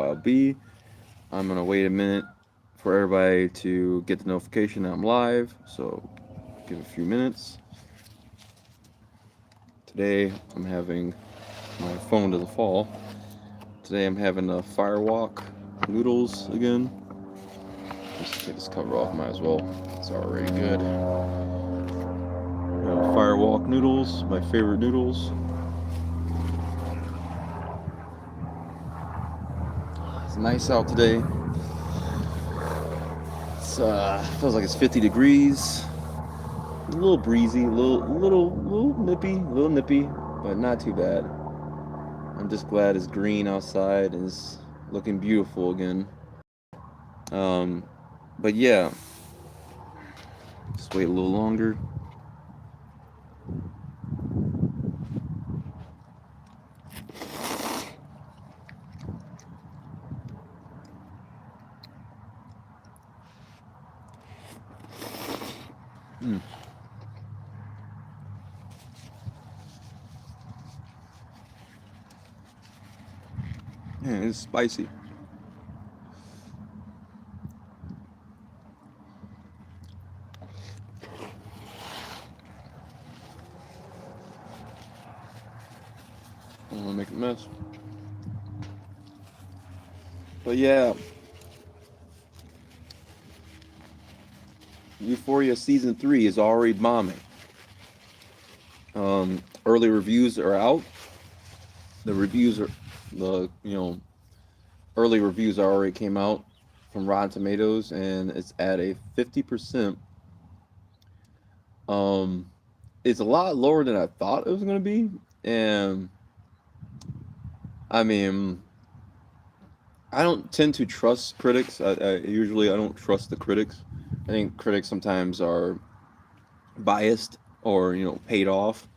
Y.O.B. I'm gonna wait a minute for everybody to get the notification that I'm live, so give it a few minutes. Today I'm having my phone to the fall. Today I'm having a firewalk noodles again. Just take this cover off, might as well. It's already good. Firewalk noodles, my favorite noodles. It's nice out today. It's feels like it's 50 degrees. A little breezy, little nippy, but not too bad. I'm just glad it's green outside and it's looking beautiful again. Um, but yeah, just wait a little longer. Mm. Yeah, it's spicy. I don't want to make a mess. But yeah, Euphoria season 3 is already bombing. Early reviews are out. The reviews are the early reviews already came out from Rotten Tomatoes, and it's at a 50%. Um, it's a lot lower than I thought it was going to be, and I mean, I don't tend to trust critics. I don't trust the critics. I think critics sometimes are biased or paid off,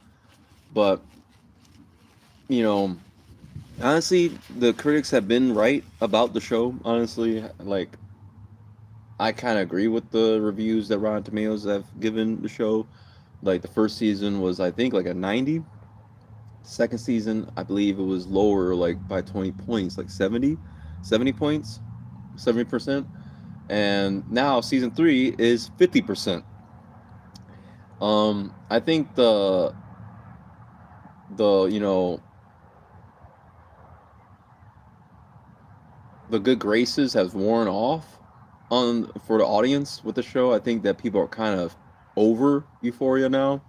but you know honestly, the critics have been right about the show. Honestly, like I kind of agree with the reviews that Rotten Tomatoes have given the show. Like the first season was, I think, like a 90. Second season, I believe it was lower, like by 20 points, like 70 points, 70%. And now season 3 is 50%. I think the the good graces has worn off on for the audience with the show. I think that people are kind of over Euphoria now.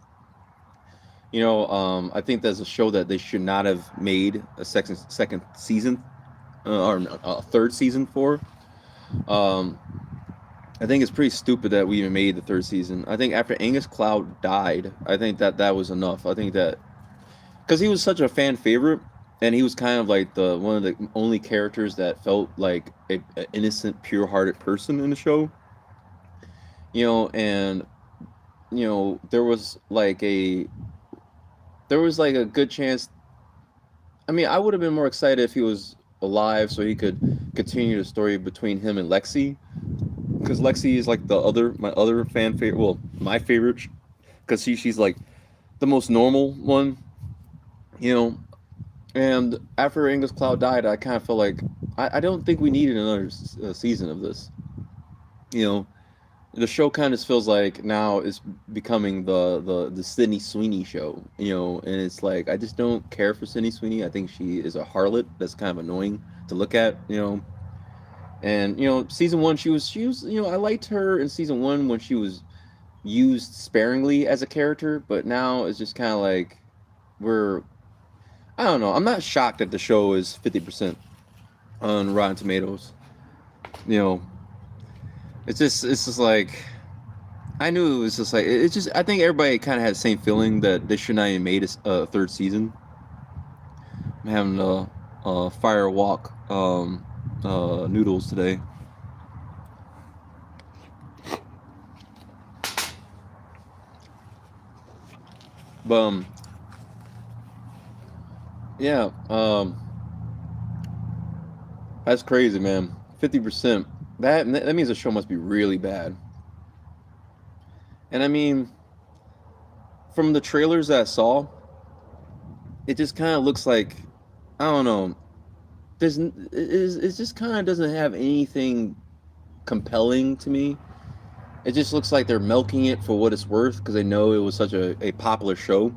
I think there's a show that they should not have made a second season or a third season for. Um, I think it's pretty stupid that we even made the third season. I think after Angus Cloud died, I think that was enough. I think that because he was such a fan favorite, and he was kind of like the one of the only characters that felt like a innocent, pure-hearted person in the show. And there was like a good chance. I mean, I would have been more excited if he was alive, so he could continue the story between him and Lexi, because Lexi is like my other fan favorite. Well, my favorite, because she's like the most normal one, you know. And after Angus Cloud died, I kind of felt like I don't think we needed another season of this. You know, the show kind of feels like now it's becoming the Sydney Sweeney show. And it's like I just don't care for Sydney Sweeney. I think she is a harlot that's kind of annoying to look at. And season one she was I liked her in season one when she was used sparingly as a character, but now it's just kind of like we're I don't know. I'm not shocked that the show is 50% on Rotten Tomatoes. You know, it's just like I knew it was just like it's just I think everybody kind of had the same feeling that they should not even made a third season. I'm having a fire walk noodles today. But yeah, that's crazy, man. 50%. That means the show must be really bad. And I mean, from the trailers that I saw, it just kind of looks like I don't know. it just kind of doesn't have anything compelling to me. It just looks like they're milking it for what it's worth because they know it was such a popular show,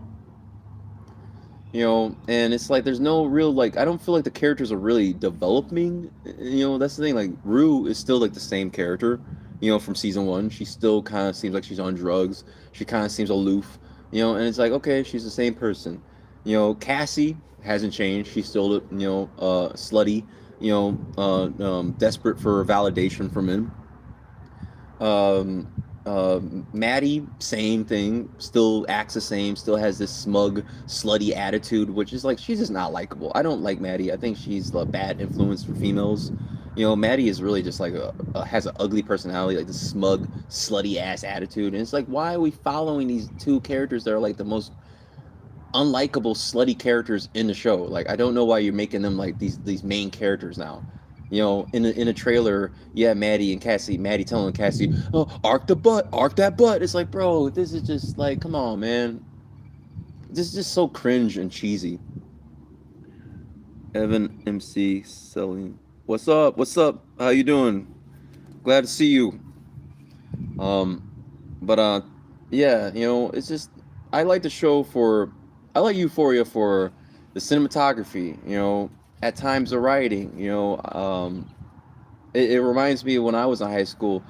and it's like there's no real, like, I don't feel like the characters are really developing. That's the thing. Like, Rue is still like the same character, from season one. She still kind of seems like she's on drugs. She kind of seems aloof, and it's like, okay, she's the same person. Cassie hasn't changed. She's still, slutty, desperate for validation from him. Maddie, same thing. Still acts the same. Still has this smug, slutty attitude, which is like, she's just not likable. I don't like Maddie. I think she's a bad influence for females. Maddie is really just like has an ugly personality, like this smug, slutty ass attitude. And it's like, why are we following these two characters that are like the most unlikable, slutty characters in the show? Like, I don't know why you're making them like these main characters now. In a trailer, yeah, Maddie and Cassie, Maddie telling Cassie, "Oh, arc the butt, arc that butt." It's like, bro, this is just like, come on, man. This is just so cringe and cheesy. Evan MC selling. What's up? What's up? How you doing? Glad to see you. Um, but yeah, it's just, I like the show for, I like Euphoria for the cinematography. At times the writing. It reminds me of when I was in high school,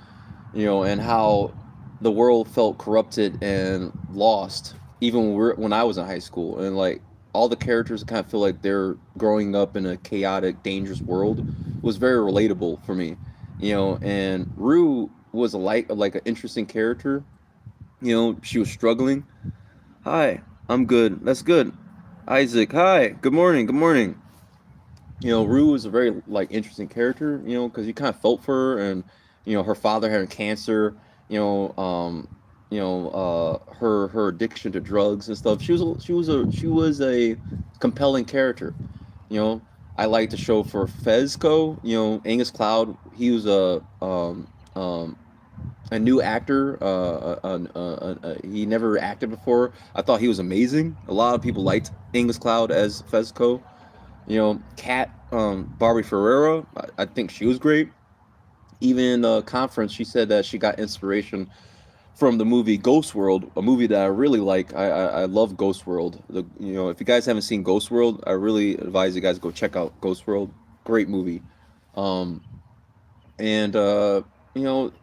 and how the world felt corrupted and lost, even when I was in high school, and like all the characters kind of feel like they're growing up in a chaotic, dangerous world was very relatable for me, and Rue was like an interesting character. She was struggling. Hi, I'm good. That's good. Isaac, hi. Good morning. Good morning. Rue was a very like interesting character, because you kind of felt for her, and her father having cancer, her addiction to drugs and stuff. She was a compelling character. You know, I like the show for Fezco. Angus Cloud. He was a new actor. He never acted before. I thought he was amazing. A lot of people liked Angus Cloud as Fezco. Kat, Barbie Ferreira, I think she was great. Even in the conference, she said that she got inspiration from the movie Ghost World, a movie that I really like. I love Ghost World. If you guys haven't seen Ghost World, I really advise you guys go check out Ghost World. Great movie. Um, and you know,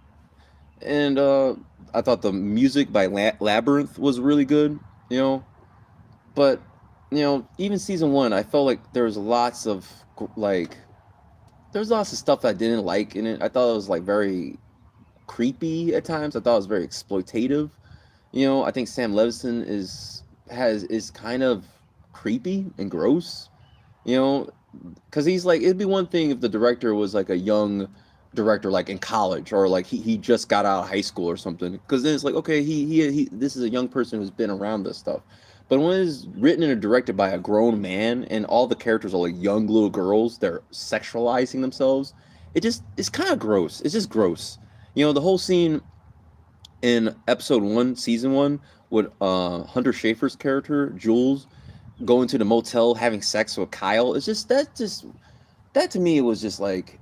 and I thought the music by Labyrinth was really good. You know, but even season one, I felt like there was lots of like there's lots of stuff I didn't like in it. I thought it was like very creepy at times. I thought it was very exploitative. I think Sam Levinson is kind of creepy and gross. You know, because he's like, it'd be one thing if the director was like a young director, like in college, or like he just got out of high school or something. Because then it's like, okay, he this is a young person who's been around this stuff. But when it's written and directed by a grown man, and all the characters are like young little girls, they're sexualizing themselves. It's kind of gross. It's just gross. The whole scene in episode one, season one, with Hunter Schafer's character Jules going to the motel having sex with Kyle. It's just that to me was just like,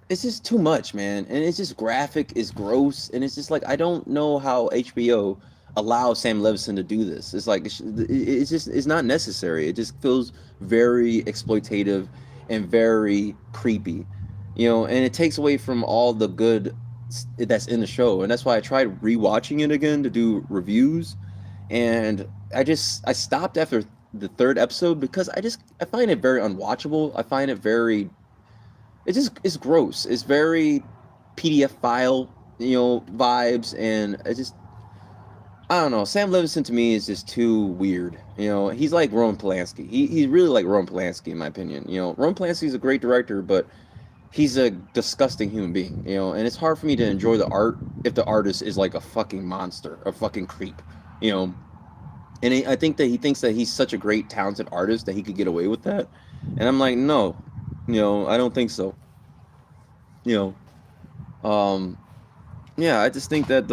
it's just too much, man. And it's just graphic, it's gross, and it's just like, I don't know how HBO allows Sam Levinson to do this. It's like it's just, it's not necessary. It just feels very exploitative and very creepy. And it takes away from all the good that's in the show. And that's why I tried rewatching it again to do reviews, and I stopped after the third episode because I find it very unwatchable. I find it very, it's gross. It's very PDF file, vibes, and I don't know. Sam Levinson to me is just too weird. He's like Roman Polanski. He's really like Roman Polanski in my opinion. Roman Polanski is a great director, but he's a disgusting human being. And it's hard for me to enjoy the art if the artist is like a fucking monster, a fucking creep. You know, and I think that he thinks that he's such a great, talented artist that he could get away with that. And I'm like, no, I don't think so. You um, yeah, I just think that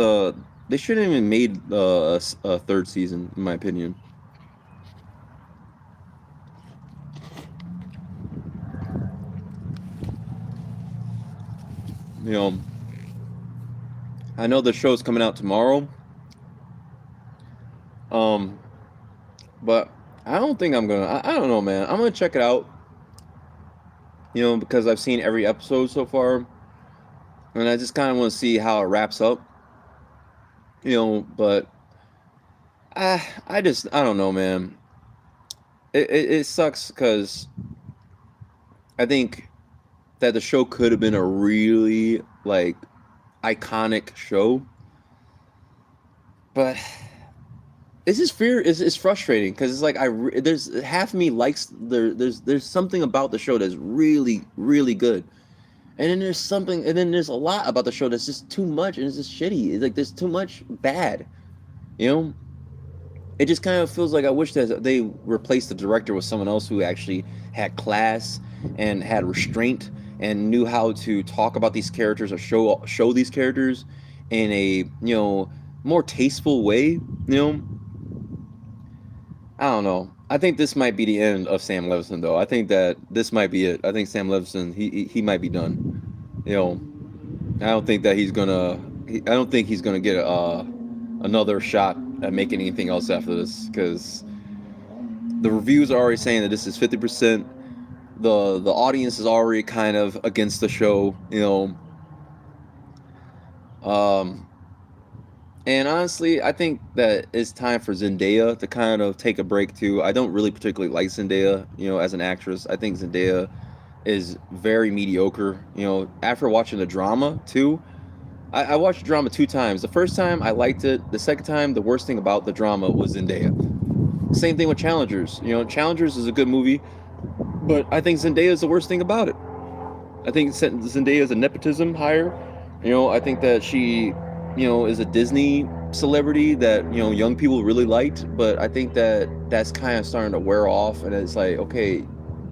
they shouldn't even made a third season, in my opinion. You know, I know the show's coming out tomorrow. Um, but I don't think I'm gonna. I don't know, man. I'm gonna check it out. Because I've seen every episode so far, and I just kind of want to see how it wraps up. But I don't know, man. It sucks because I think that the show could have been a really like iconic show, but it's just fear is frustrating because it's like there's half of me likes there's something about the show that's really really good, and then there's something, and then there's a lot about the show that's just too much and it's just shitty. It's like there's too much bad, you know. It just kind of feels like I wish that they replaced the director with someone else who actually had class and had restraint and knew how to talk about these characters or show these characters in a more tasteful way. I don't know. I think this might be the end of Sam Levinson, though. I think that this might be it. I think Sam Levinson he might be done. You know, I don't think that he's gonna. I don't think he's gonna get another shot at making anything else after this because the reviews are already saying that this is 50%. The audience is already kind of against the show. Um, and honestly, I think that it's time for Zendaya to kind of take a break too. I don't really particularly like Zendaya, as an actress. I think Zendaya is very mediocre. After watching the drama too, I watched the drama 2 times. The first time I liked it. The second time, the worst thing about the drama was Zendaya. Same thing with Challengers. Challengers is a good movie, but I think Zendaya is the worst thing about it. I think Zendaya is a nepotism hire. I think that she, is a Disney celebrity that young people really liked. But I think that that's kind of starting to wear off, and it's like, okay,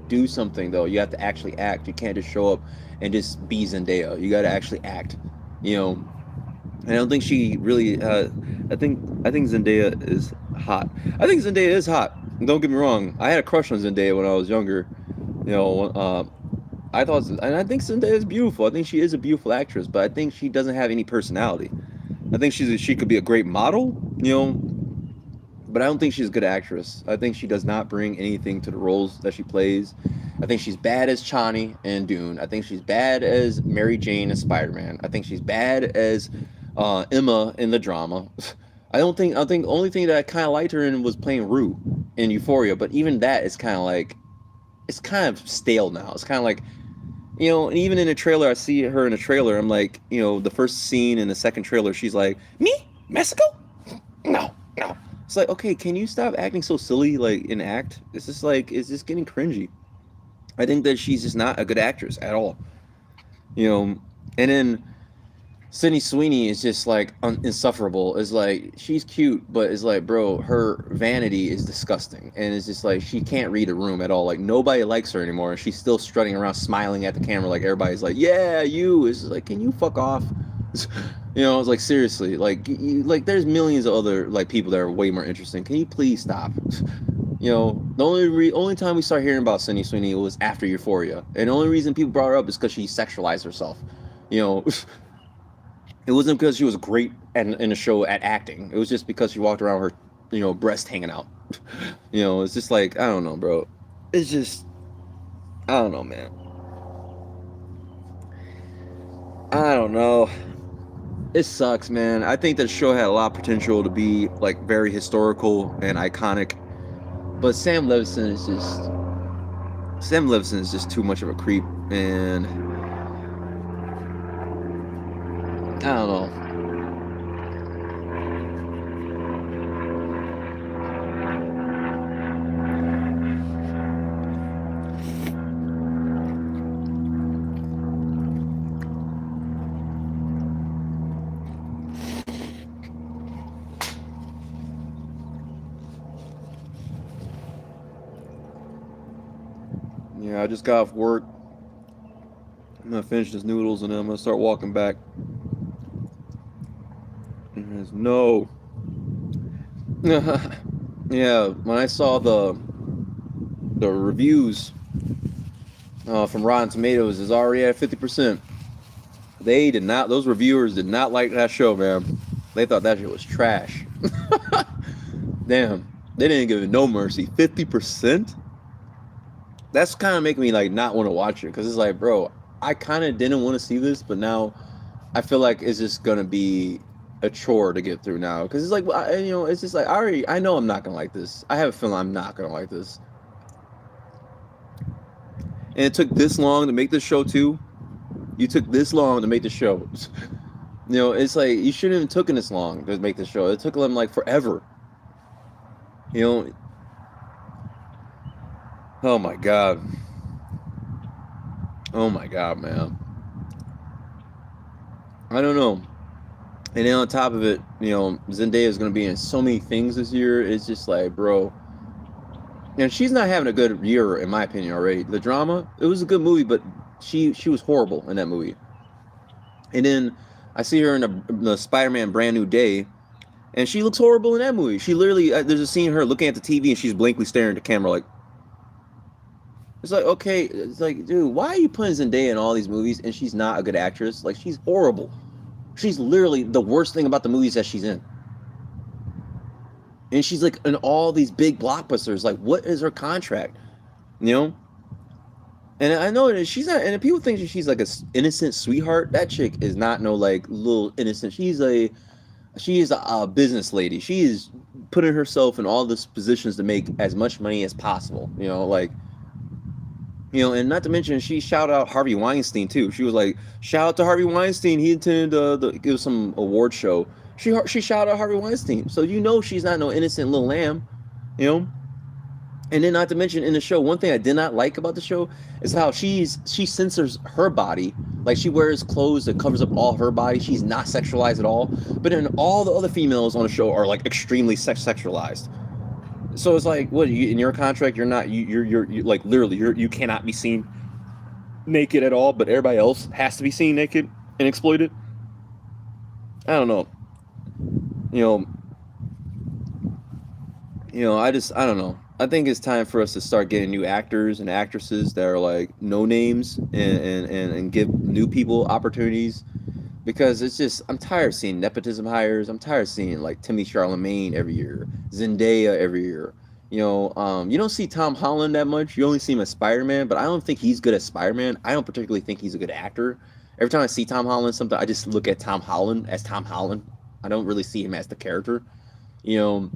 do something though. You have to actually act. You can't just show up and just be Zendaya. You got to actually act. I don't think she really. I think Zendaya is hot. I think Zendaya is hot. Don't get me wrong. I had a crush on Zendaya when I was younger. I thought, and I think Zendaya is beautiful. I think she is a beautiful actress, but I think she doesn't have any personality. I think she could be a great model, but I don't think she's a good actress. I think she does not bring anything to the roles that she plays. I think she's bad as Chani in Dune. I think she's bad as Mary Jane in Spider-Man. I think she's bad as Emma in the drama. I think the only thing that I kind of liked her in was playing Rue in Euphoria, but even that is kind of like, it's kind of stale now. It's kind of like, and even in a trailer, I see her in a trailer. I'm like, the first scene in the second trailer, she's like, me? Mexico? No, no. It's like, okay, can you stop acting so silly, like, in act? It's just like, it's just getting cringy. I think that she's just not a good actress at all. And then Sydney Sweeney is just like insufferable. It's like she's cute, but it's like, bro, her vanity is disgusting, and it's just like she can't read a room at all. Like nobody likes her anymore, and she's still strutting around, smiling at the camera, like everybody's like, yeah, you. It's like, can you fuck off? It's like seriously, like there's millions of other like people that are way more interesting. Can you please stop? The only time we start hearing about Sydney Sweeney was after Euphoria, and the only reason people brought her up is because she sexualized herself. It wasn't because she was great in the show at acting. It was just because she walked around with her, breast hanging out. It's just like, I don't know, bro. It's just, I don't know, man. I don't know. It sucks, man. I think that show had a lot of potential to be like very historical and iconic, but Sam Levinson is just too much of a creep, and I don't know. Yeah, I just got off work. I'm gonna finish this noodles and then I'm gonna start walking back. No. Yeah, when I saw the reviews from Rotten Tomatoes is already at 50%. They did not. Those reviewers did not like that show, man. They thought that shit was trash. Damn, they didn't give it no mercy. 50%. That's kind of making me like not want to watch it because it's like, bro, I kind of didn't want to see this, but now I feel like it's just gonna be a chore to get through now because it's like, it's just like I know I'm not gonna like this. I have a feeling I'm not gonna like this, and it took this long to make this show too. You took this long to make the show. It's like you shouldn't have taken this long to make the show. It took them like forever. You know, oh my god, oh my god, man. I don't know. And then on top of it, Zendaya is gonna be in so many things this year. It's just like, bro, and she's not having a good year in my opinion already. The drama, it was a good movie, but she was horrible in that movie. And then I see her in the Spider-Man Brand New Day, and she looks horrible in that movie. She literally, there's a scene of her looking at the TV and she's blankly staring at the camera like, it's like, okay, it's like, dude, why are you putting Zendaya in all these movies and she's not a good actress? Like, she's horrible. She's literally the worst thing about the movies that she's in. And she's like in all these big blockbusters. Like, what is her contract? You know? And I know that she's not, and if people think that she's like a innocent sweetheart, that chick is not no like little innocent. She is a business lady. She is putting herself in all these positions to make as much money as possible. And not to mention she shouted out Harvey Weinstein too. She was like, "Shout out to Harvey Weinstein. He attended give some award show." She shouted out Harvey Weinstein, so she's not no innocent little lamb, you know. And then not to mention in the show, one thing I did not like about the show is how she censors her body. Like she wears clothes that covers up all her body. She's not sexualized at all. But then all the other females on the show are like extremely sexualized. So it's like, what in your contract? You're not you're like literally you cannot be seen naked at all, but everybody else has to be seen naked and exploited. I don't know. You know, I don't know. I think it's time for us to start getting new actors and actresses that are like no names and give new people opportunities because it's just I'm tired of seeing nepotism hires. I'm tired of seeing like Timmy Charlemagne every year, Zendaya every year. You don't see Tom Holland that much. You only see him as Spider-Man, but I don't think he's good at Spider-Man. I don't particularly think he's a good actor. Every time I see Tom Holland, something I just look at Tom Holland as Tom Holland. I don't really see him as the character. You know,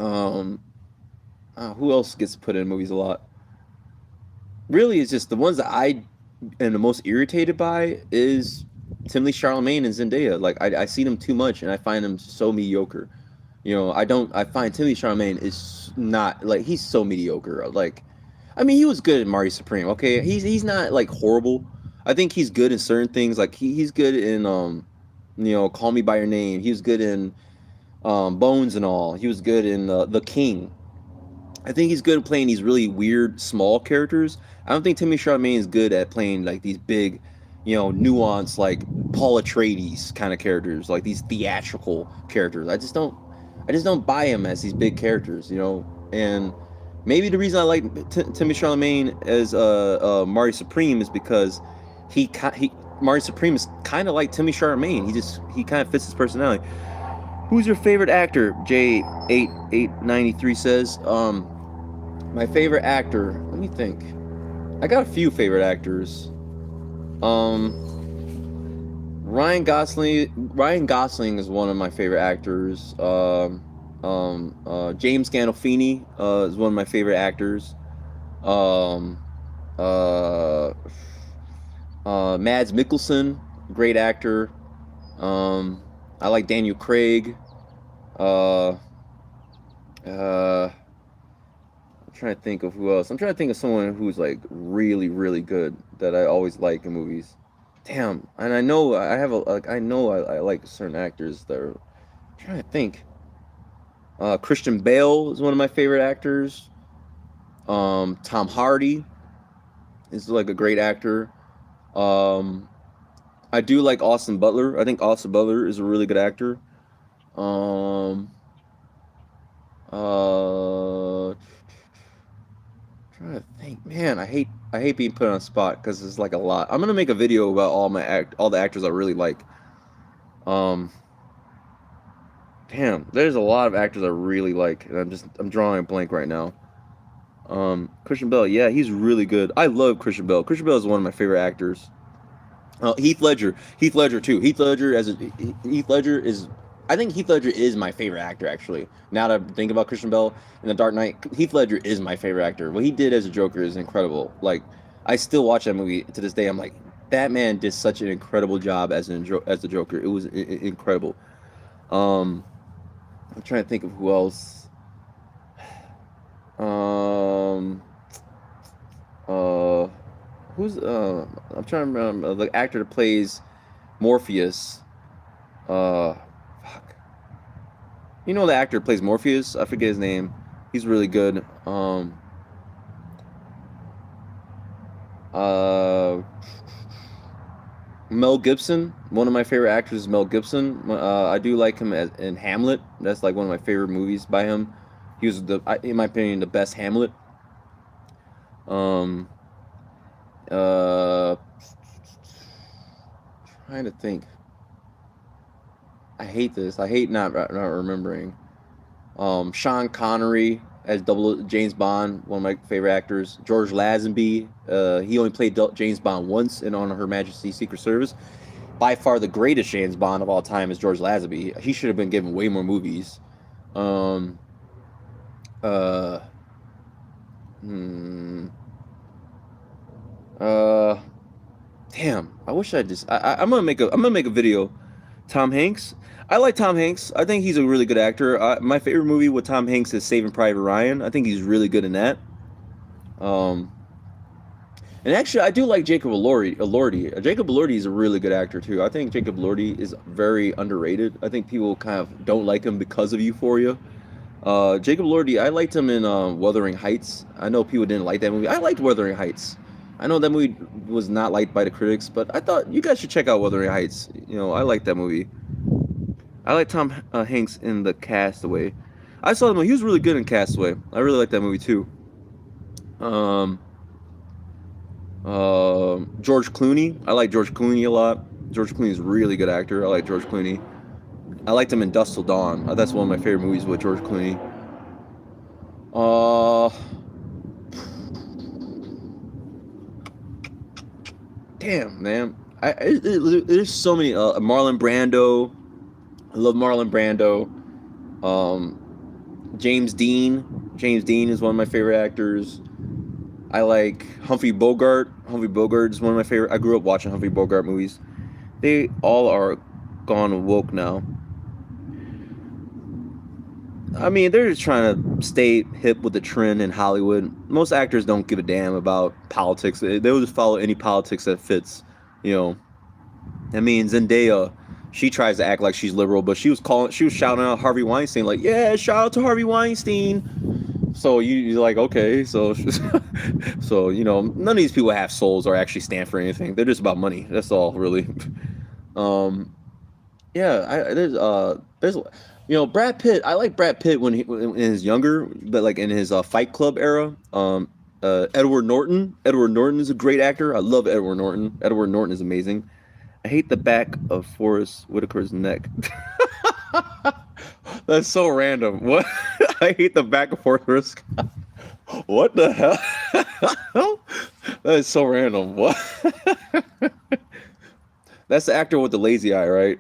um, who else gets put in movies a lot? Really, it's just the ones that I am the most irritated by is Timothy Charlemagne and Zendaya. Like I see them too much, and I find them so mediocre. I don't. I find Timothy Charlemagne is not like he's so mediocre. Like, I mean, he was good at Marty Supreme. Okay, he's not like horrible. I think he's good in certain things. Like he's good in Call Me by Your Name. He was good in Bones and all. He was good in The King. I think he's good at playing these really weird small characters. I don't think Timmy Chalamet is good at playing like these big, nuanced like Paul Atreides kind of characters, like these theatrical characters. I just don't buy him as these big characters. And maybe the reason I like Timmy Chalamet as Marty Supreme is because he Marty Supreme is kind of like Timmy Chalamet. He kind of fits his personality. Who's your favorite actor? J8893 says. My favorite actor. Let me think. I got a few favorite actors. Ryan Gosling. Ryan Gosling is one of my favorite actors. James Gandolfini is one of my favorite actors. Um, uh, Mads Mikkelsen, great actor. I like Daniel Craig. Uh, I'm trying to think of who else. I'm trying to think of someone who's like really, really good that I always like in movies. Damn, and I know I have a like I know I like certain actors that are. I'm trying to think. Christian Bale is one of my favorite actors. Tom Hardy is like a great actor. Um, I do like Austin Butler. I think Austin Butler is a really good actor. Um, trying to think, man. I hate. I hate being put on a spot because it's like a lot. I'm gonna make a video about all the actors I really like. Um, damn, there's a lot of actors I really like, and I'm drawing a blank right now. Christian Bale, yeah, he's really good. I love Christian Bale. Christian Bale is one of my favorite actors. Heath Ledger too. Heath Ledger is. I think Heath Ledger is my favorite actor actually. Now that I think about Christian Bale in The Dark Knight, Heath Ledger is my favorite actor. What he did as a Joker is incredible. Like I still watch that movie to this day. I'm like, that man did such an incredible job as the Joker. It was incredible. Um, I'm trying to think of who else. Um, uh, who's I'm trying to remember the actor that plays Morpheus. Uh, fuck. You know the actor that plays Morpheus? I forget his name. He's really good. Uh, Mel Gibson. One of my favorite actors is Mel Gibson. I do like him in Hamlet. That's like one of my favorite movies by him. He was in my opinion, the best Hamlet. Um, uh, trying to think. I hate this. I hate not remembering. Sean Connery as double James Bond, one of my favorite actors. George Lazenby, he only played James Bond once in On Her Majesty's Secret Service. By far the greatest James Bond of all time is George Lazenby. He should have been given way more movies. Um, uh, hmm, uh, damn. I wish I just. I'm gonna make a video. Tom Hanks. I like Tom Hanks. I think he's a really good actor. My favorite movie with Tom Hanks is Saving Private Ryan. I think he's really good in that. Um, and actually, I do like Jacob Elordi. Jacob Elordi is a really good actor too. I think Jacob Elordi is very underrated. I think people kind of don't like him because of Euphoria. Jacob Elordi, I liked him in Wuthering Heights. I know people didn't like that movie. I liked Wuthering Heights. I know that movie was not liked by the critics, but I thought you guys should check out Wuthering Heights. You know, I like that movie. I like Tom Hanks in the Castaway. I saw him; he was really good in Castaway. I really like that movie too. Um, George Clooney. I like George Clooney a lot. George Clooney is a really good actor. I like George Clooney. I liked him in Dust Till Dawn. That's one of my favorite movies with George Clooney. Uh, damn man, there's so many. Marlon Brando. I love Marlon Brando. Um, James Dean. James Dean is one of my favorite actors. I like Humphrey Bogart. Humphrey Bogart is one of my favorite. I grew up watching Humphrey Bogart movies. They all are gone woke now. I mean, they're just trying to stay hip with the trend in Hollywood. Most actors don't give a damn about politics. They'll just follow any politics that fits. You know, I mean, Zendaya, she tries to act like she's liberal, but she was shouting out Harvey Weinstein, like, yeah, shout out to Harvey Weinstein. So you're like, okay, so, so you know, none of these people have souls or actually stand for anything. They're just about money. That's all, really. Um, yeah, there's Brad Pitt. I like Brad Pitt when in his younger, but like in his Fight Club era. Edward Norton. Edward Norton is a great actor. I love Edward Norton. Edward Norton is amazing. I hate the back of Forrest Whitaker's neck. That's so random. What? I hate the back of Forrest. What the hell? That is so random. What? That's the actor with the lazy eye, right?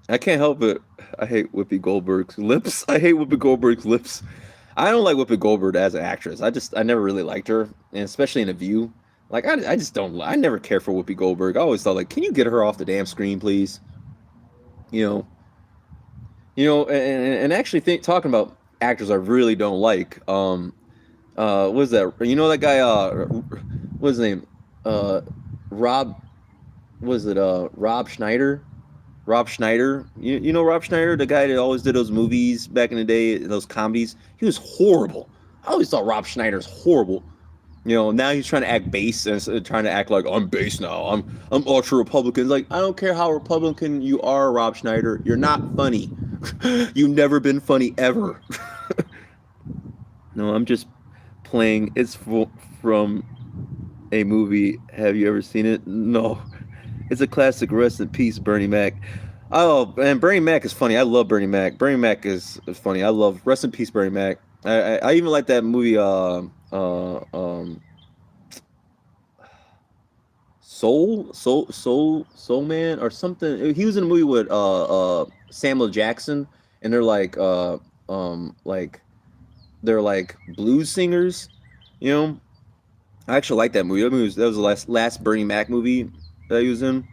I can't help it. I hate Whoopi Goldberg's lips. I hate Whoopi Goldberg's lips. I don't like Whoopi Goldberg as an actress. I never really liked her, and especially in A View. Like I just don't. I never cared for Whoopi Goldberg. I always thought like, can you get her off the damn screen, please? You know, and actually talking about actors I really don't like. What is that? You know that guy? What's his name? Rob. Was it Rob Schneider? Rob Schneider. You know Rob Schneider, the guy that always did those movies back in the day, those comedies. He was horrible. I always thought Rob Schneider's horrible. You know, now he's trying to act base and trying to act like I'm base now. I'm ultra Republican. Like, I don't care how Republican you are, Rob Schneider. You're not funny. You've never been funny ever. No, I'm just playing. It's from a movie. Have you ever seen it? No. It's a classic. Rest in peace, Bernie Mac. Oh, and Bernie Mac is funny. I love Bernie Mac. Bernie Mac is funny. I love Rest in peace, Bernie Mac. I even like that movie. Soul Man or something. He was in a movie with Samuel Jackson, and like they're like blues singers. You know, I actually like that movie. That was the last Bernie Mac movie that he was in.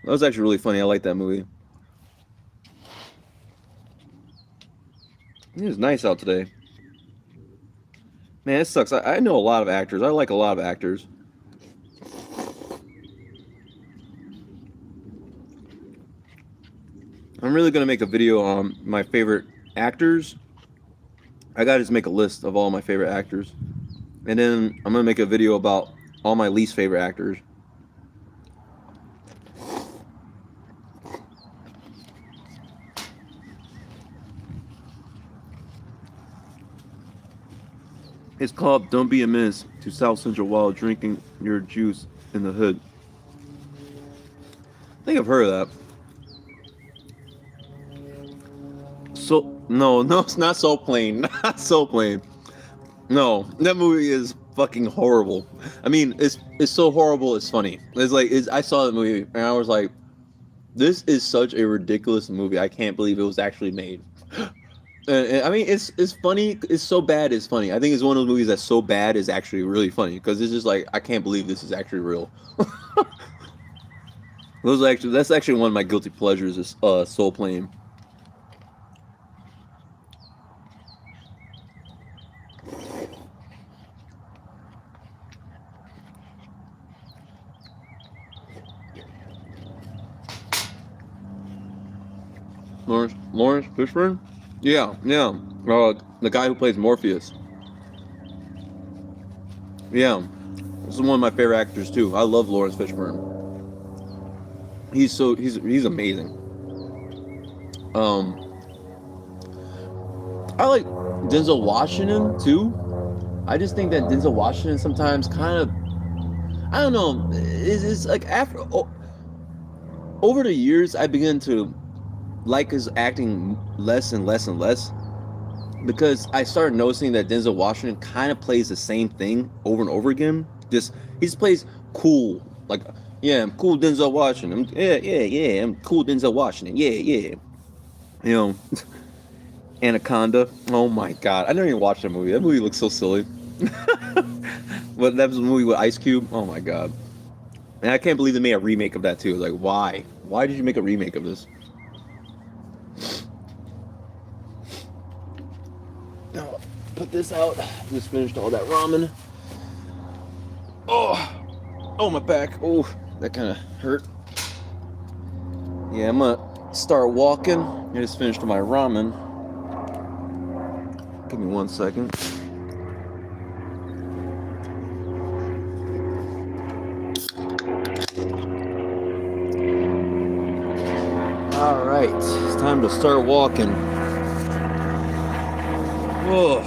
That was actually really funny. I like that movie. It was nice out today. Man, it sucks. I know a lot of actors. I like a lot of actors. I'm really gonna make a video on my favorite actors. I gotta just make a list of all my favorite actors, and then I'm gonna make a video about all my least favorite actors. It's called "Don't Be a Menace to South Central While Drinking Your Juice in the Hood." I think I've heard of that. So no, no, it's not So Plain. Not So Plain. No, that movie is fucking horrible. I mean, it's so horrible. It's funny. I saw that movie and I was like, this is such a ridiculous movie. I can't believe it was actually made. I mean, it's funny. It's so bad. It's funny. I think it's one of those movies that's so bad is actually really funny because it's just like I can't believe this is actually real. That's actually one of my guilty pleasures is Soul Plane. Lawrence Fishburne. Yeah, yeah. The guy who plays Morpheus. Yeah, this is one of my favorite actors too. I love Lawrence Fishburne. He's amazing. Um, I like Denzel Washington too. I just think that Denzel Washington sometimes kind of I don't know is like after over the years I began to like his acting less and less and less because I started noticing that Denzel Washington kind of plays the same thing over and over again. He just plays cool, like yeah, I'm cool Denzel Washington. Yeah, I'm cool Denzel Washington. Yeah, you know, Anaconda. Oh my god, I never even watched that movie. That movie looks so silly. But that was a movie with Ice Cube. Oh my god, and I can't believe they made a remake of that too. Like, why? Why did you make a remake of this? Now, put this out. Just finished all that ramen. Oh, my back. Oh, that kind of hurt. Yeah, I'm gonna start walking. I just finished my ramen. Give me 1 second. All right, it's time to start walking. Oh.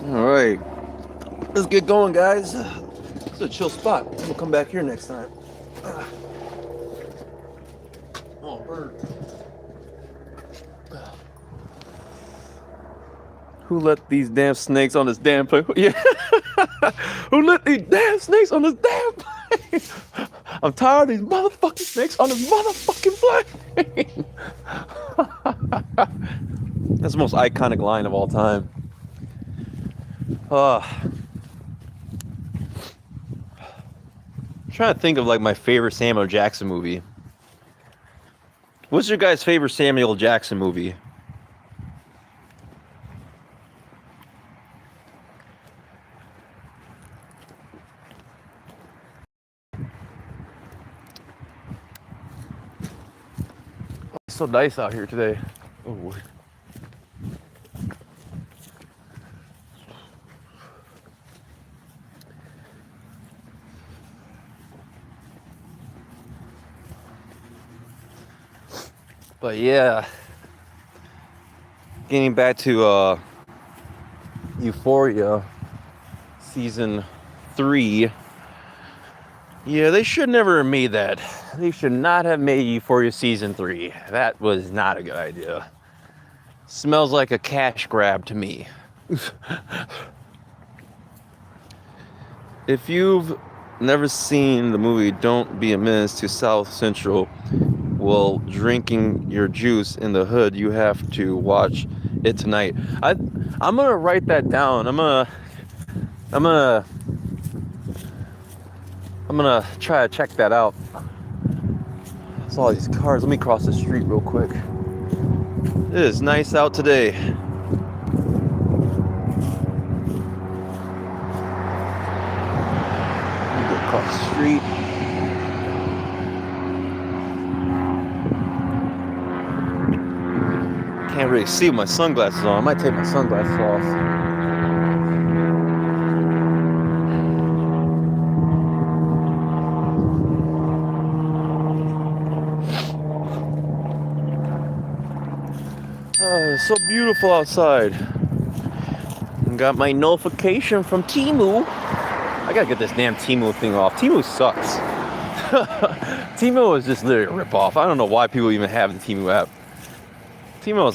All right, let's get going, guys. It's a chill spot. We'll come back here next time. Oh, bird. Who let these damn snakes on this damn plane? Yeah. Who let these damn snakes on this damn plane? I'm tired of these motherfucking snakes on this motherfucking plane. That's the most iconic line of all time. I'm trying to think of like my favorite Samuel Jackson movie. What's your guys' favorite Samuel Jackson movie? It's so nice out here today. Oh. But yeah, getting back to Euphoria season 3. Yeah, they should never have made that. They should not have made Euphoria season 3. That was not a good idea. Smells like a cash grab to me. If you've never seen the movie Don't Be a Menace to South Central while drinking your juice in the hood, you have to watch it tonight. I'm gonna write that down. I'm gonna try to check that out. I saw all these cars. Let me cross the street real quick. It is nice out today. Across the street. Can't really see with my sunglasses on. I might take my sunglasses off. Oh, it's so beautiful outside. Got my notification from Temu. I gotta get this damn Temu thing off. Temu sucks. Temu is just literally a ripoff. I don't know why people even have the Temu app. Temu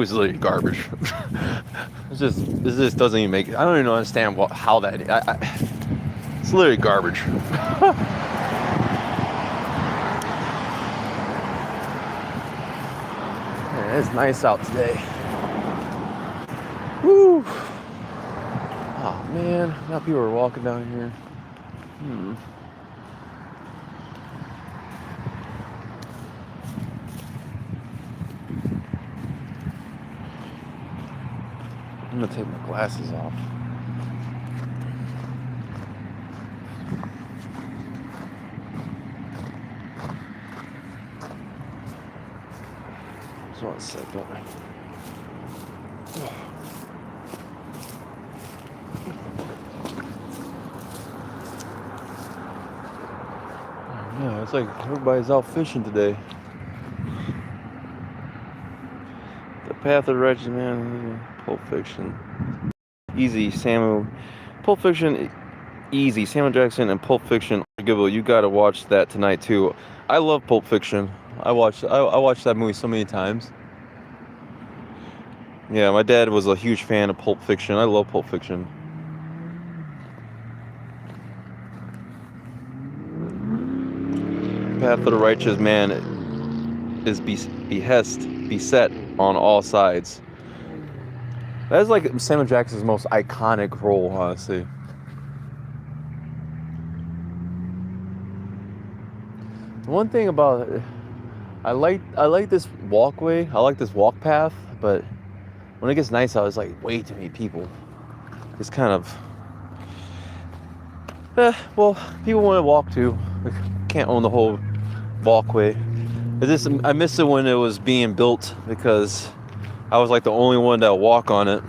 is literally garbage. It just doesn't even make. I don't even understand how that. It's literally garbage. Man, it's nice out today. Woo! Oh man, now people are walking down here. I'm gonna take my glasses off. Just one second. Yeah, it's like everybody's out fishing today. The Path of the Righteous Man, Pulp Fiction. Easy, Samuel. Pulp Fiction, easy. Samuel Jackson and Pulp Fiction, arguable. You gotta watch that tonight too. I love Pulp Fiction. I watched that movie so many times. Yeah, my dad was a huge fan of Pulp Fiction. I love Pulp Fiction. Path of the Righteous Man is beset on all sides. That is like Samuel Jackson's most iconic role, honestly. One thing about it, I like this walkway. I like this walk path, but when it gets nice out, it's like way too many people. It's kind of well, people want to walk too. Can't own the whole walkway. I miss it when it was being built because I was like the only one that would walk on it.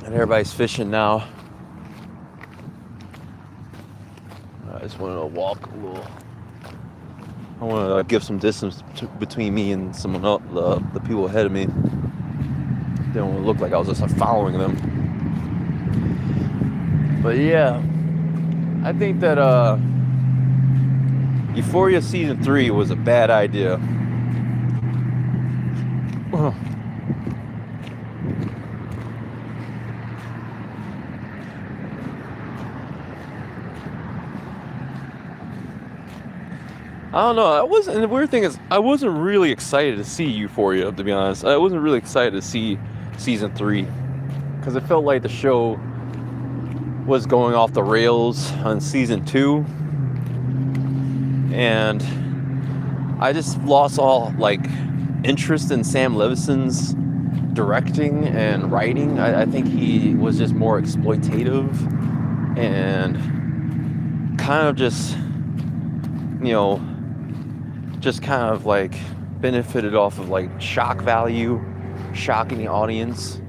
And everybody's fishing now. I just want to walk a little. I want to give some distance between me and someone else, the people ahead of me. They don't want to look like I was just following them. But yeah, I think that Euphoria season 3 was a bad idea. I don't know. And the weird thing is, I wasn't really excited to see Euphoria, to be honest. I wasn't really excited to see season 3 because it felt like the show was going off the rails on season 2, and I just lost all interest in Sam Levinson's directing and writing. I think he was just more exploitative and kind of just kind of benefited off of shock value, shocking the audience,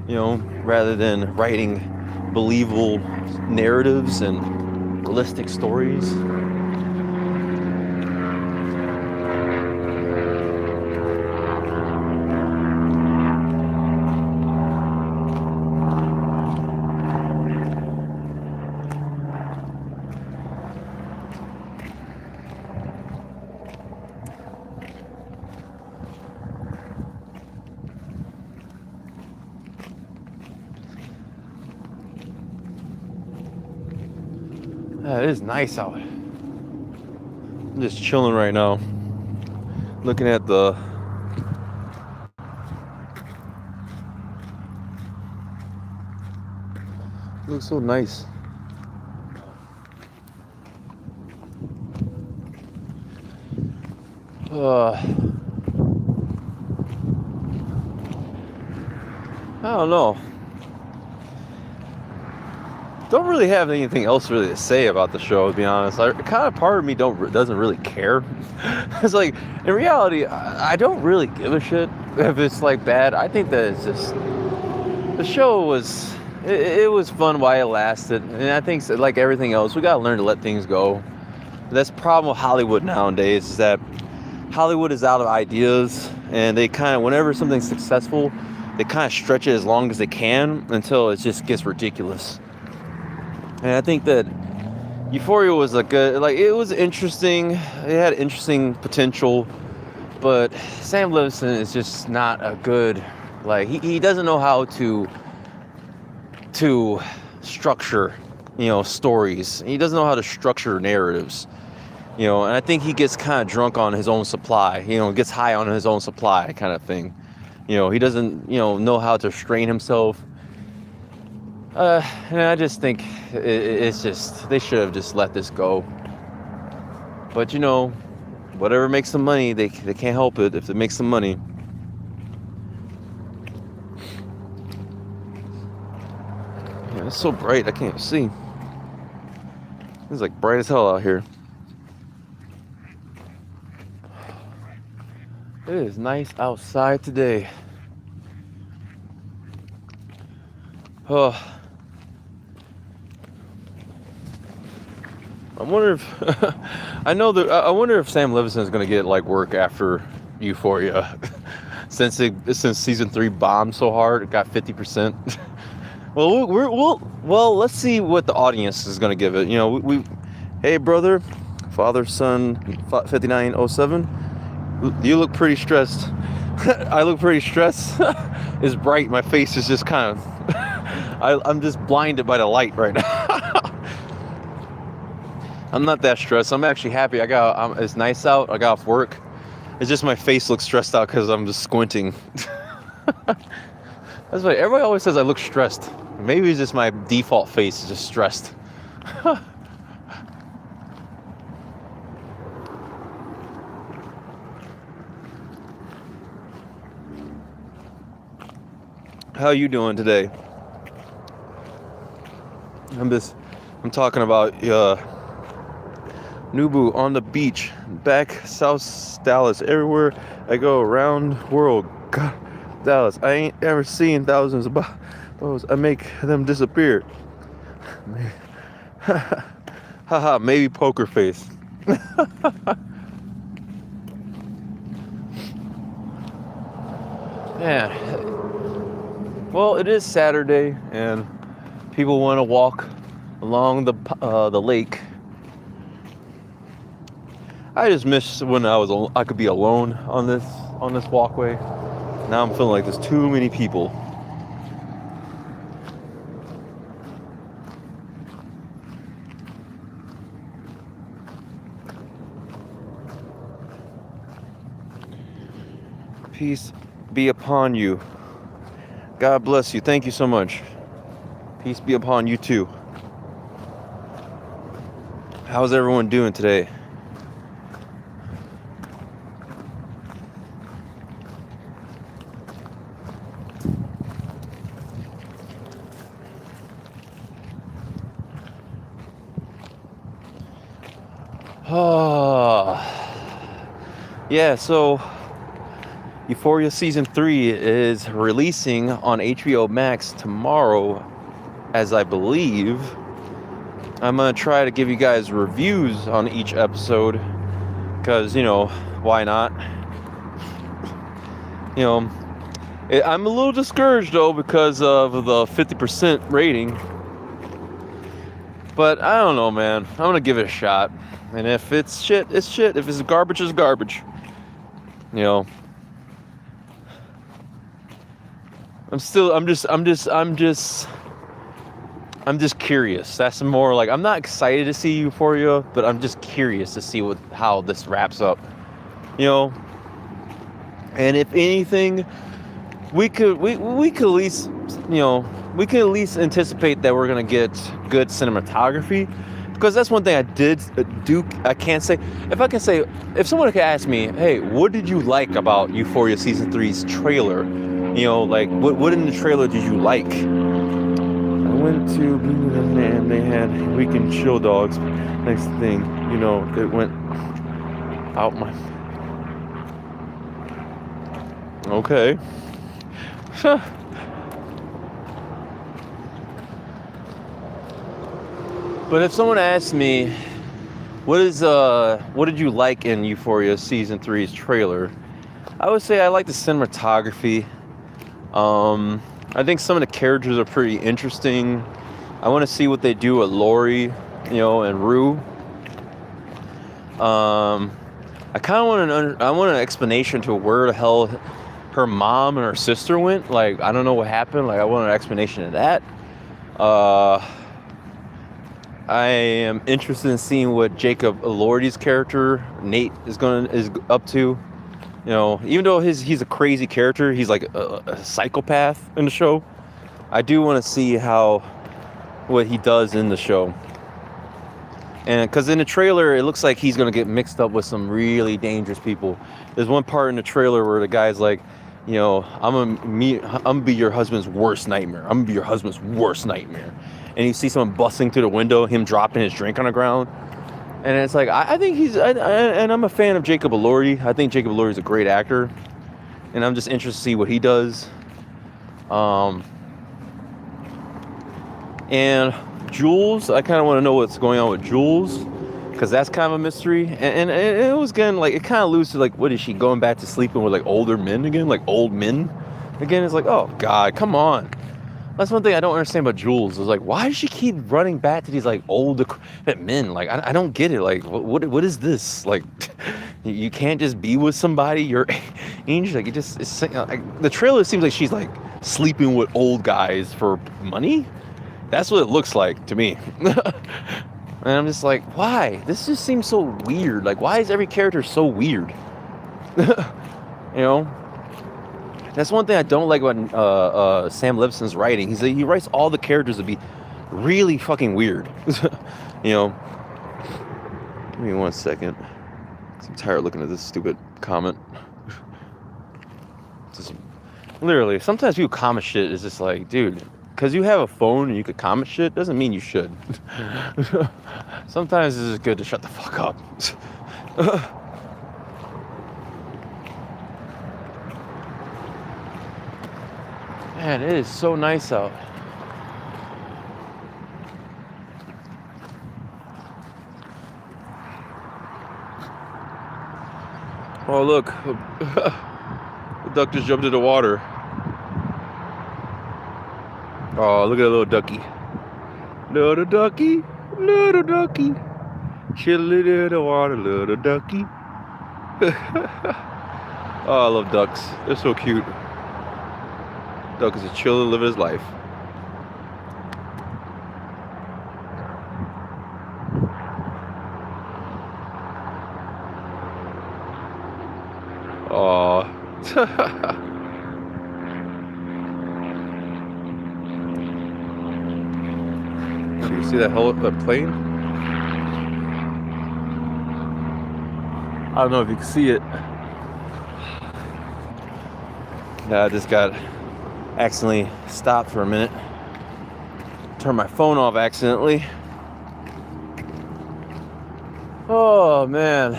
rather than writing believable narratives and realistic stories. It is nice out. I'm just chilling right now, looking at the. It looks so nice. I don't know. Don't really have anything else really to say about the show, to be honest. Kind of part of me doesn't really care. It's like, in reality, I don't really give a shit if it's like bad. I think that it's just, the show was, it was fun while it lasted, and I think like everything else, we gotta learn to let things go. That's the problem with Hollywood nowadays, is that Hollywood is out of ideas, and they kind of, whenever something's successful, they kind of stretch it as long as they can until it just gets ridiculous. And I think that Euphoria was a good, like, it was interesting. It had interesting potential, but Sam Levinson is just not a good, like, he doesn't know how to structure, stories. He doesn't know how to structure narratives, and I think he gets kind of drunk on his own supply, gets high on his own supply kind of thing. He doesn't, know how to restrain himself. And I just think it's just, they should have just let this go. But whatever makes some money, they can't help it if it makes some money. Yeah, it's so bright, I can't see. It's like bright as hell out here. It is nice outside today. Oh, I wonder if I wonder if Sam Levinson is gonna get like work after Euphoria, since season 3 bombed so hard, it got 50%. Well, let's see what the audience is gonna give it. Hey brother, father son 5907, you look pretty stressed. I look pretty stressed. It's bright. My face is just kind of. I'm just blinded by the light right now. I'm not that stressed. I'm actually happy. It's nice out. I got off work. It's just my face looks stressed out because I'm just squinting. That's why everybody always says I look stressed. Maybe it's just my default face is just stressed. How you doing today? I'm talking about Nubu on the beach, back South Dallas. Everywhere I go around the world, God, Dallas, I ain't ever seen thousands of those. I make them disappear. Haha, maybe poker face. Yeah. Well, it is Saturday, and people want to walk along the lake. I just miss when I could be alone on this walkway. Now I'm feeling like there's too many people. Peace be upon you. God bless you. Thank you so much. Peace be upon you too. How's everyone doing today? Yeah, so Euphoria Season 3 is releasing on HBO Max tomorrow, as I believe. I'm going to try to give you guys reviews on each episode, because, why not? I'm a little discouraged, though, because of the 50% rating. But I don't know, man. I'm going to give it a shot. And if it's shit, it's shit. If it's garbage, it's garbage. I'm just curious. That's more like, I'm not excited to see Euphoria, but I'm just curious to see how this wraps up. You know, and if anything, we could at least, we could at least anticipate that we're gonna get good cinematography, because that's one thing I did do. I can't say, if someone could ask me, hey, what did you like about Euphoria season 3's trailer? Like what in the trailer did you like? I went to and they had Weekend Chill Dogs. Next thing, it went out my. Okay. But if someone asked me, what did you like in Euphoria season 3's trailer? I would say I like the cinematography. I think some of the characters are pretty interesting. I want to see what they do with Lori, and Rue. I kind of want an explanation to where the hell her mom and her sister went. Like, I don't know what happened. Like, I want an explanation of that. I am interested in seeing what Jacob Elordi's character, Nate, is up to. Even though he's a crazy character, he's like a psychopath in the show. I do want to see what he does in the show. And because in the trailer, it looks like he's going to get mixed up with some really dangerous people. There's one part in the trailer where the guy's like, I'm gonna be your husband's worst nightmare. I'm gonna be your husband's worst nightmare. And you see someone busting through the window, him dropping his drink on the ground. And it's like, I think and I'm a fan of Jacob Elordi. I think Jacob Elordi is a great actor. And I'm just interested to see what he does. And Jules, I kind of want to know what's going on with Jules, because that's kind of a mystery. And it was getting like, it kind of alludes to like, what is she going back to sleeping with like older men again, like old men again? It's like, oh God, come on. That's one thing I don't understand about Jules. Is like, why does she keep running back to these like old men? Like, I don't get it. Like, what is this? Like, you can't just be with somebody your age. Like, the trailer seems like she's like sleeping with old guys for money. That's what it looks like to me. And I'm just like, why? This just seems so weird. Like, why is every character so weird? That's one thing I don't like about Sam Levinson's writing. He writes all the characters to be really fucking weird. Give me 1 second. I'm tired of looking at this stupid comment. Just literally, sometimes people comment shit is just like, dude, because you have a phone and you could comment shit doesn't mean you should. Sometimes it's just good to shut the fuck up. Man, it is so nice out. Oh, look. The duck just jumped in the water. Oh, look at that little ducky. Little ducky. Little ducky. Chilling in the water, little ducky. Oh, I love ducks. They're so cute. Duck is a chiller living his life. Aww. Do you see that plane? I don't know if you can see it. I just got accidentally stopped for a minute. Turned my phone off accidentally. Oh man,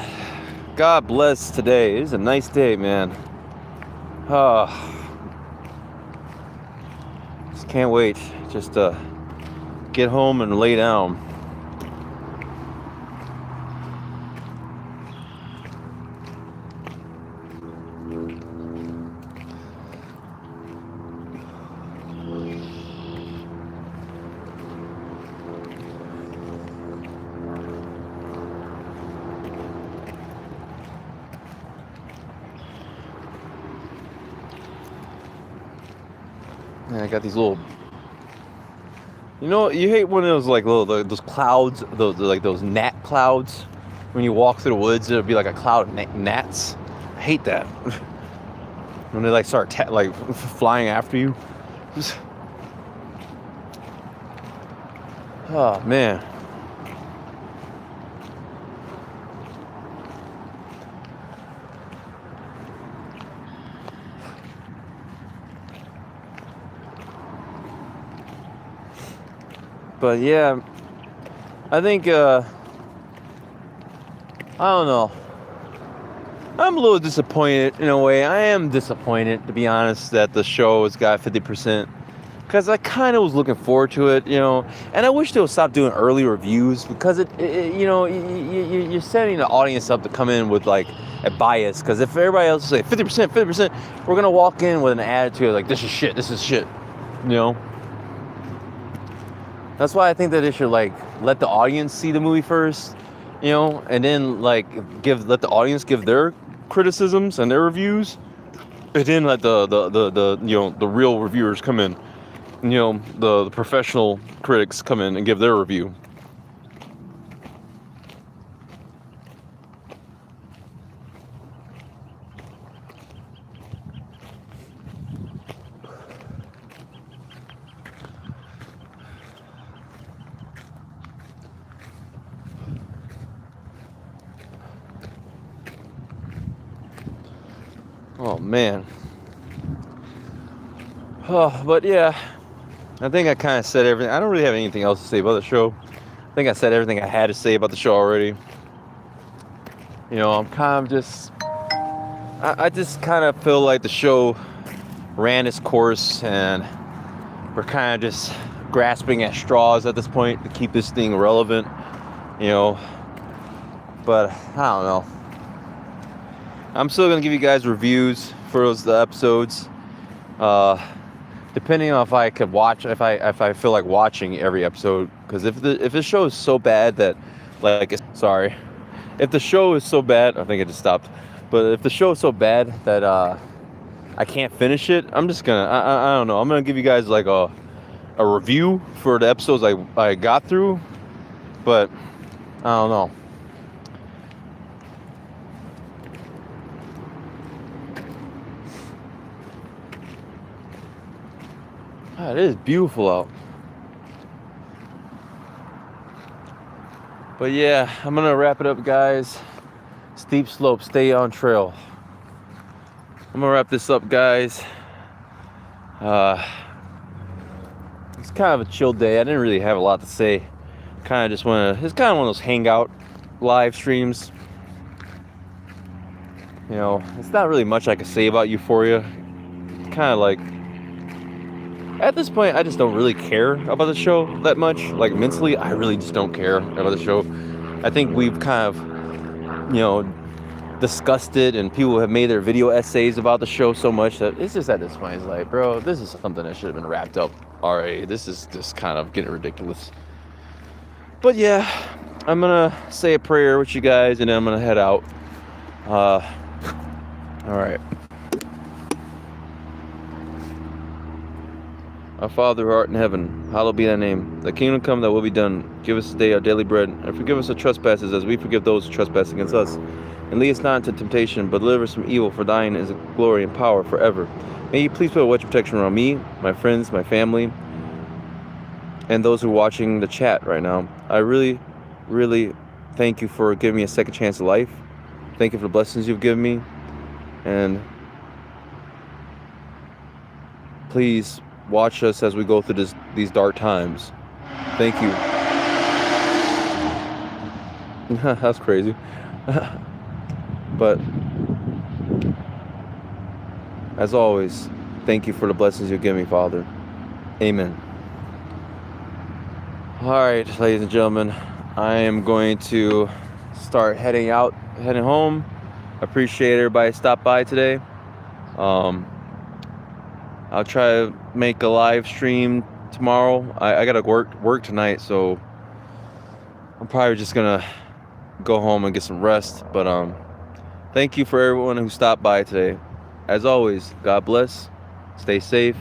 God bless today. It is a nice day, man. Just can't wait just to get home and lay down. And I got these little You know, you hate when those like little those clouds, those like those gnat clouds. When you walk through the woods, it'll be like a cloud of gnats. I hate that. When they like start like flying after you. Just... Oh man. But yeah, I think I don't know. I'm a little disappointed in a way. I am disappointed, to be honest, that the show has got 50%. Because I kind of was looking forward to it, you know. And I wish they would stop doing early reviews, because you know, you're setting the audience up to come in with like a bias. Because if everybody else is like 50%, 50%, we're gonna walk in with an attitude like this is shit, you know. That's why I think that they should like let the audience see the movie first, you know, and then like let the audience give their criticisms and their reviews, and then let the you know, the real reviewers come in, you know, the professional critics come in and give their review. Oh man. Oh, but yeah, I think I kind of said everything. I don't really have anything else to say about the show. I think I said everything I had to say about the show already. You know, I'm kind of just, I just kind of feel like the show ran its course, and we're kind of just grasping at straws at this point to keep this thing relevant, you know. But I don't know. I'm still gonna give you guys reviews for the episodes, depending on if I could watch, if I feel like watching every episode. Because if the show is so bad that, like, sorry, if the show is so bad, I think it just stopped. But if the show is so bad that I can't finish it, I'm just gonna, I don't know. I'm gonna give you guys like a review for the episodes I got through, but I don't know. God, it is beautiful out. But yeah, I'm gonna wrap it up, guys. Steep slope, stay on trail. I'm gonna wrap this up, guys. It's kind of a chill day. I didn't really have a lot to say. Kind of just want to, it's kind of one of those hangout live streams. You know, it's not really much I can say about Euphoria. Kind of like, at this point, I just don't really care about the show that much. Like, mentally, I really just don't care about the show. I think we've kind of, you know, discussed it, and people have made their video essays about the show so much that it's just, at this point, it's like, bro, this is something that should have been wrapped up already. This is just kind of getting ridiculous. But yeah, I'm gonna say a prayer with you guys, and then I'm gonna head out. All right. Our Father who art in heaven, hallowed be thy name. Thy kingdom come, thy will be done. Give us today our daily bread, and forgive us our trespasses as we forgive those who trespass against us. And lead us not into temptation, but deliver us from evil, for thine is the glory and power forever. May you please put a wedge of protection around me, my friends, my family, and those who are watching the chat right now. I really, really thank you for giving me a second chance of life. Thank you for the blessings you've given me. And please watch us as we go through these dark times. Thank you. That's crazy. But as always, thank you for the blessings you give me, Father. Amen. All right, ladies and gentlemen, I am going to start heading home. I appreciate everybody stopped by today. I'll try to make a live stream tomorrow. I gotta work tonight, so I'm probably just gonna go home and get some rest. But thank you for everyone who stopped by today. As always, God bless. Stay safe.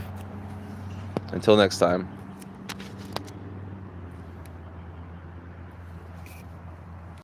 Until next time.